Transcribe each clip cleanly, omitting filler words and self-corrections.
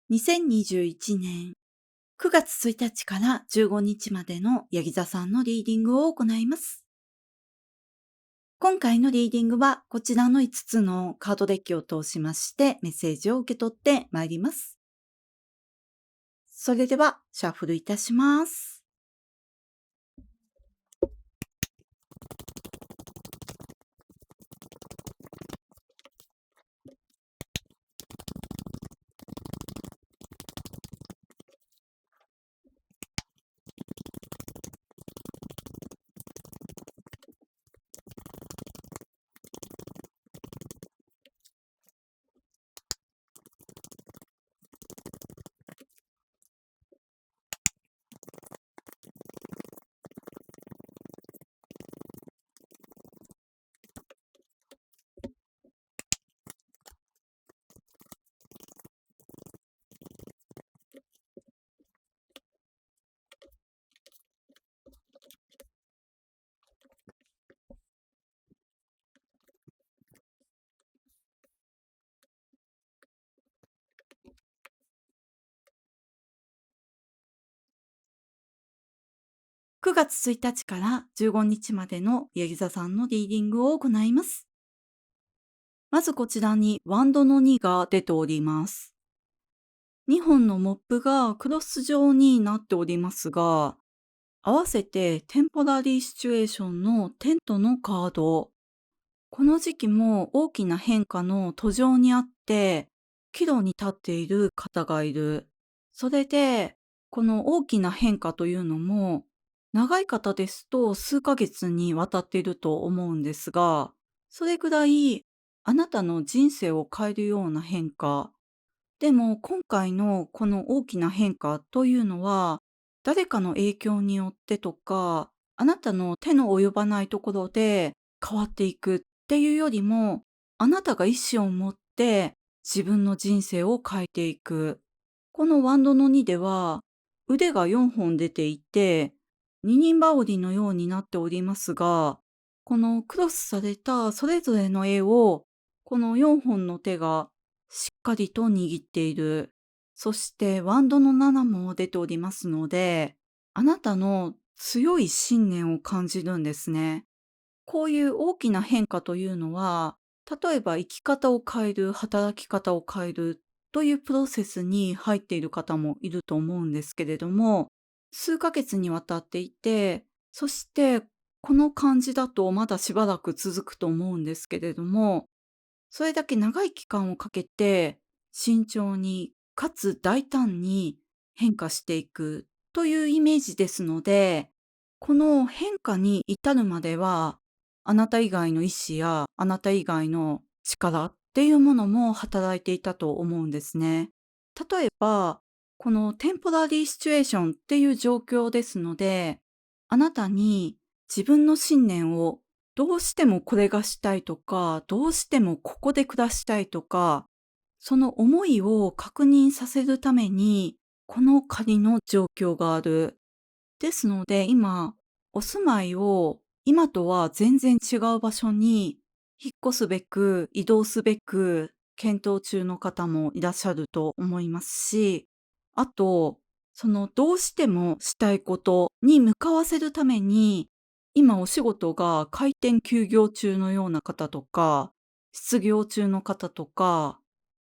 2021年9月1日から15日までのヤギ座さんのリーディングを行います。今回のリーディングはこちらの5つのカードデッキを通しましてメッセージを受け取ってまいります。それではシャッフルいたします。9月1日から15日までのヤギ座さんのリーディングを行います。まずこちらにワンドの2が出ております。2本のモップがクロス状になっておりますが、合わせてテンポラリーシチュエーションのテントのカード。この時期も大きな変化の途上にあって、岐路に立っている方がいる。それで、この大きな変化というのも、長い方ですと数ヶ月にわたっていると思うんですが、それぐらいあなたの人生を変えるような変化。でも今回のこの大きな変化というのは、誰かの影響によってとか、あなたの手の及ばないところで変わっていくっていうよりも、あなたが意思を持って自分の人生を変えていく。このワンドの2では、腕が4本出ていて、二人羽織のようになっておりますが、このクロスされたそれぞれの絵を、この4本の手がしっかりと握っている。そしてワンドの7も出ておりますので、あなたの強い信念を感じるんですね。こういう大きな変化というのは、例えば生き方を変える、働き方を変えるというプロセスに入っている方もいると思うんですけれども、数ヶ月にわたっていて、そしてこの感じだとまだしばらく続くと思うんですけれども、それだけ長い期間をかけて、慎重にかつ大胆に変化していくというイメージですので、この変化に至るまでは、あなた以外の意志やあなた以外の力っていうものも働いていたと思うんですね。例えば、このテンポラリーシチュエーションっていう状況ですので、あなたに自分の信念をどうしてもこれがしたいとか、どうしてもここで暮らしたいとか、その思いを確認させるために、この仮の状況がある。ですので、今、お住まいを今とは全然違う場所に引っ越すべく、移動すべく検討中の方もいらっしゃると思いますし、あと、そのどうしてもしたいことに向かわせるために、今お仕事が開店休業中のような方とか、失業中の方とか、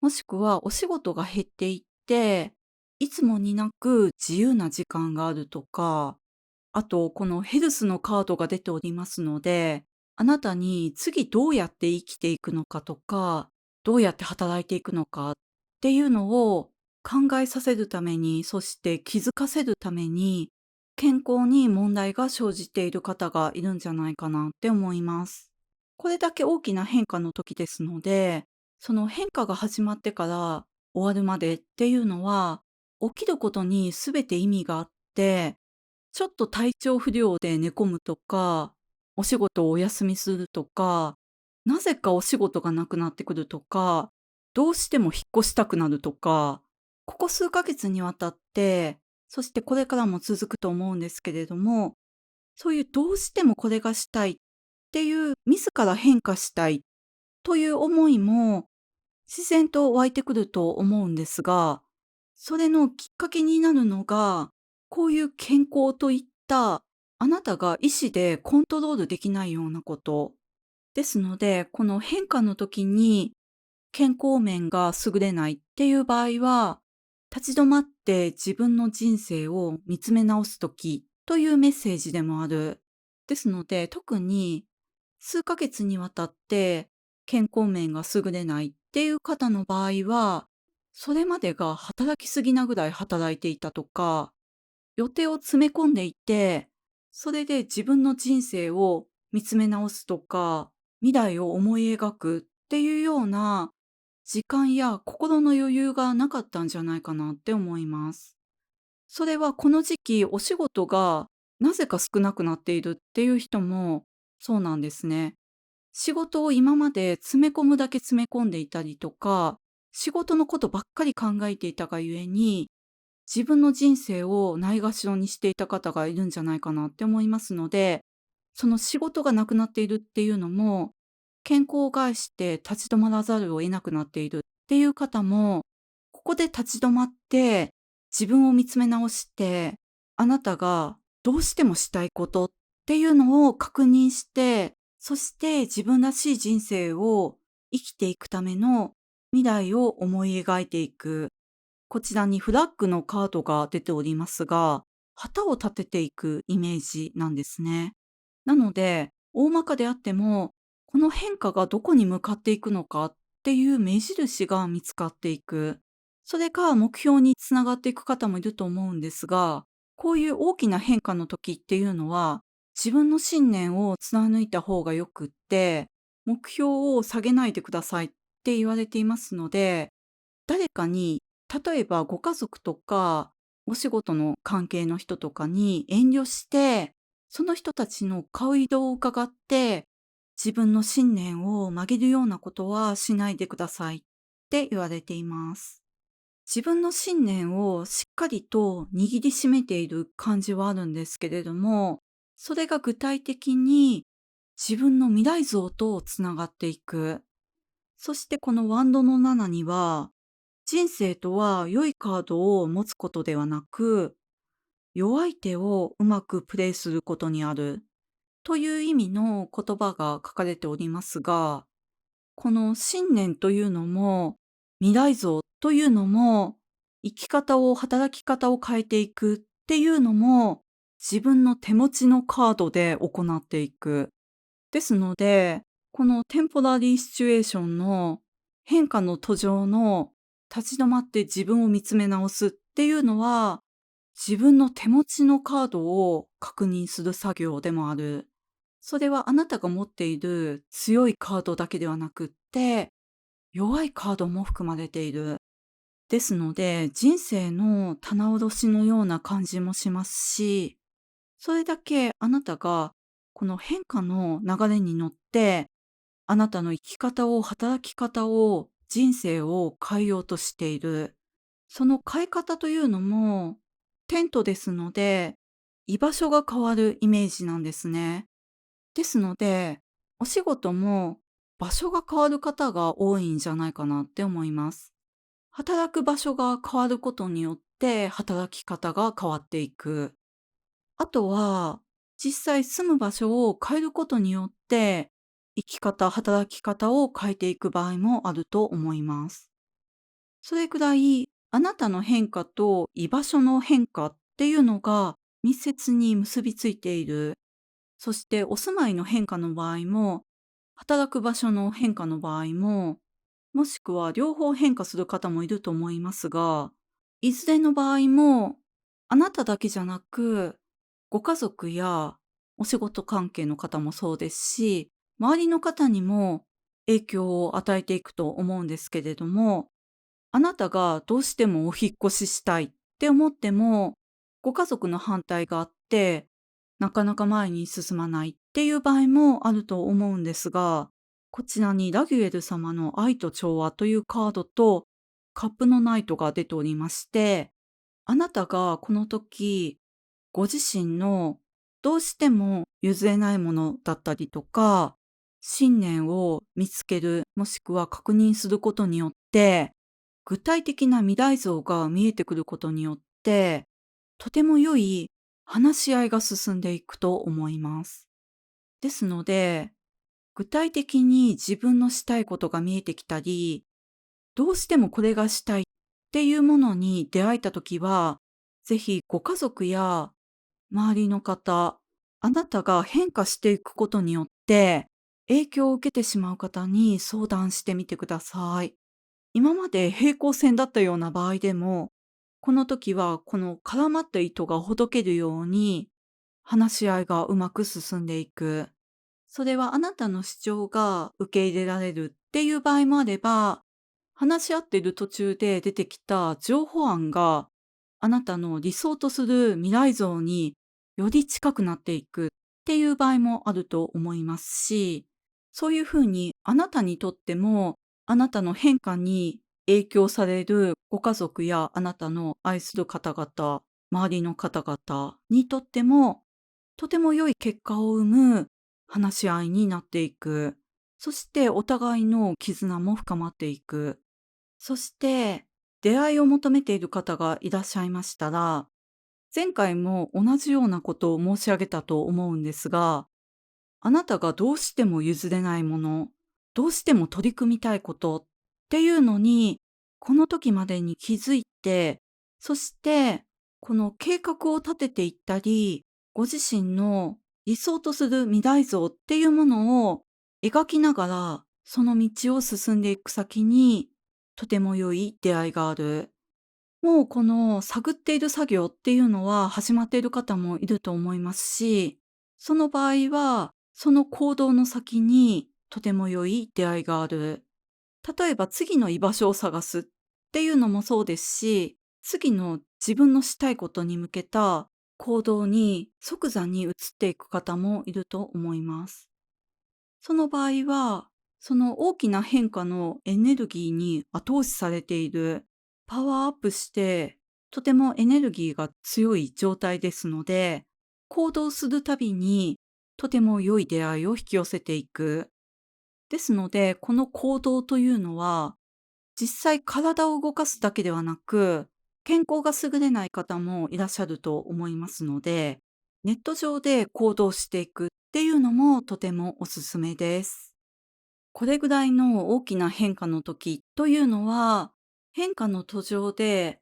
もしくはお仕事が減っていって、いつもになく自由な時間があるとか、あとこのヘルスのカードが出ておりますので、あなたに次どうやって生きていくのかとか、どうやって働いていくのかっていうのを考えさせるために、そして気づかせるために、健康に問題が生じている方がいるんじゃないかなって思います。これだけ大きな変化の時ですので、その変化が始まってから終わるまでっていうのは、起きることに全て意味があって、ちょっと体調不良で寝込むとか、お仕事をお休みするとか、なぜかお仕事がなくなってくるとか、どうしても引っ越したくなるとか、ここ数ヶ月にわたって、そしてこれからも続くと思うんですけれども、そういうどうしてもこれがしたいっていう自ら変化したいという思いも自然と湧いてくると思うんですが、それのきっかけになるのが、こういう健康といったあなたが意思でコントロールできないようなこと。ですので、この変化の時に健康面が優れないっていう場合は、立ち止まって自分の人生を見つめ直す時というメッセージでもある。ですので、特に数ヶ月にわたって健康面が優れないっていう方の場合は、それまでが働きすぎなぐらい働いていたとか、予定を詰め込んでいて、それで自分の人生を見つめ直すとか、未来を思い描くっていうような時間や心の余裕がなかったんじゃないかなって思います。それはこの時期お仕事がなぜか少なくなっているっていう人もそうなんですね。仕事を今まで詰め込むだけ詰め込んでいたりとか、仕事のことばっかり考えていたがゆえに、自分の人生をないがしろにしていた方がいるんじゃないかなって思いますので、その仕事がなくなっているっていうのも、健康を害して立ち止まらざるを得なくなっているっていう方も、ここで立ち止まって自分を見つめ直して、あなたがどうしてもしたいことっていうのを確認して、そして自分らしい人生を生きていくための未来を思い描いていく。こちらにフラッグのカードが出ておりますが、旗を立てていくイメージなんですね。なので、大まかであっても、この変化がどこに向かっていくのかっていう目印が見つかっていく。それが目標につながっていく方もいると思うんですが、こういう大きな変化の時っていうのは、自分の信念を貫いた方がよくって、目標を下げないでくださいって言われていますので、誰かに、例えばご家族とか、お仕事の関係の人とかに遠慮して、その人たちの顔色を伺って、自分の信念を曲げるようなことはしないでくださいって言われています。自分の信念をしっかりと握りしめている感じはあるんですけれども、それが具体的に自分の未来像とつながっていく。そしてこのワンドの7には、人生とは良いカードを持つことではなく、弱い手をうまくプレイすることにあるという意味の言葉が書かれておりますが、この信念というのも、未来像というのも、生き方を、働き方を変えていくっていうのも、自分の手持ちのカードで行っていく。ですので、このテンポラリーシチュエーションの変化の途上の立ち止まって自分を見つめ直すっていうのは、自分の手持ちのカードを確認する作業でもある。それはあなたが持っている強いカードだけではなくって、弱いカードも含まれている。ですので、人生の棚卸しのような感じもしますし、それだけあなたがこの変化の流れに乗って、あなたの生き方を、働き方を、人生を変えようとしている。その変え方というのも、テントですので、居場所が変わるイメージなんですね。ですので、お仕事も場所が変わる方が多いんじゃないかなって思います。働く場所が変わることによって、働き方が変わっていく。あとは、実際住む場所を変えることによって、生き方、働き方を変えていく場合もあると思います。それくらい、あなたの変化と居場所の変化っていうのが密接に結びついている。そしてお住まいの変化の場合も、働く場所の変化の場合も、もしくは両方変化する方もいると思いますが、いずれの場合も、あなただけじゃなく、ご家族やお仕事関係の方もそうですし、周りの方にも影響を与えていくと思うんですけれども、あなたがどうしてもお引っ越ししたいって思っても、ご家族の反対があって、なかなか前に進まないっていう場合もあると思うんですが、こちらにラギュエル様の愛と調和というカードとカップのナイトが出ておりまして、あなたがこの時、ご自身のどうしても譲れないものだったりとか、信念を見つける、もしくは確認することによって、具体的な未来像が見えてくることによって、とても良い話し合いが進んでいくと思います。ですので、具体的に自分のしたいことが見えてきたり、どうしてもこれがしたいっていうものに出会えたときは、ぜひご家族や周りの方、あなたが変化していくことによって影響を受けてしまう方に相談してみてください。今まで平行線だったような場合でも、この時はこの絡まった糸がほどけるように話し合いがうまく進んでいく。それはあなたの主張が受け入れられるっていう場合もあれば、話し合っている途中で出てきた情報案があなたの理想とする未来像により近くなっていくっていう場合もあると思いますし、そういうふうにあなたにとってもあなたの変化に影響されるご家族やあなたの愛する方々、周りの方々にとってもとても良い結果を生む話し合いになっていく。そしてお互いの絆も深まっていく。そして、出会いを求めている方がいらっしゃいましたら、前回も同じようなことを申し上げたと思うんですが、あなたがどうしても譲れないもの、どうしても取り組みたいことっていうのに、この時までに気づいて、そして、この計画を立てていったり、ご自身の理想とする未来像っていうものを描きながら、その道を進んでいく先に、とても良い出会いがある。もうこの探っている作業っていうのは始まっている方もいると思いますし、その場合は、その行動の先にとても良い出会いがある。例えば次の居場所を探すっていうのもそうですし、次の自分のしたいことに向けた行動に即座に移っていく方もいると思います。その場合は、その大きな変化のエネルギーに後押しされている、パワーアップして、とてもエネルギーが強い状態ですので、行動するたびにとても良い出会いを引き寄せていく。ですので、この行動というのは、実際体を動かすだけではなく、健康が優れない方もいらっしゃると思いますので、ネット上で行動していくっていうのもとてもおすすめです。これぐらいの大きな変化の時というのは、変化の途上で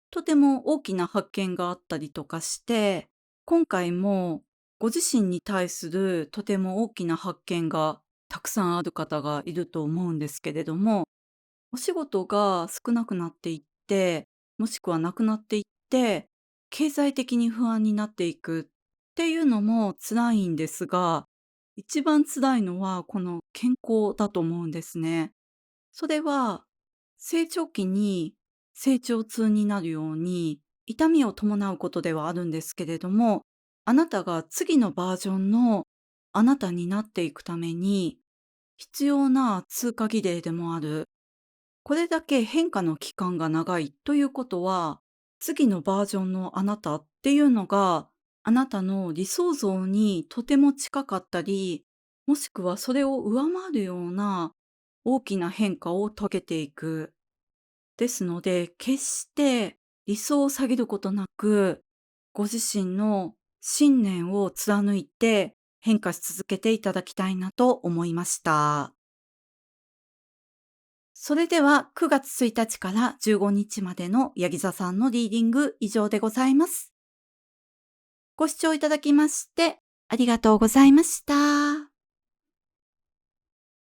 とても大きな発見があったりとかして、今回もご自身に対するとても大きな発見がたくさんある方がいると思うんですけれども、お仕事が少なくなっていって、もしくはなくなっていって、経済的に不安になっていくっていうのも辛いんですが、一番辛いのはこの健康だと思うんですね。それは成長期に成長痛になるように痛みを伴うことではあるんですけれども、あなたが次のバージョンのあなたになっていくために必要な通過儀礼でもある。これだけ変化の期間が長いということは、次のバージョンのあなたっていうのが、あなたの理想像にとても近かったり、もしくはそれを上回るような大きな変化を遂げていく。ですので、決して理想を下げることなく、ご自身の信念を貫いて変化し続けていただきたいなと思いました。それでは9月1日から15日までのヤギ座さんのリーディング以上でございます。ご視聴いただきましてありがとうございました。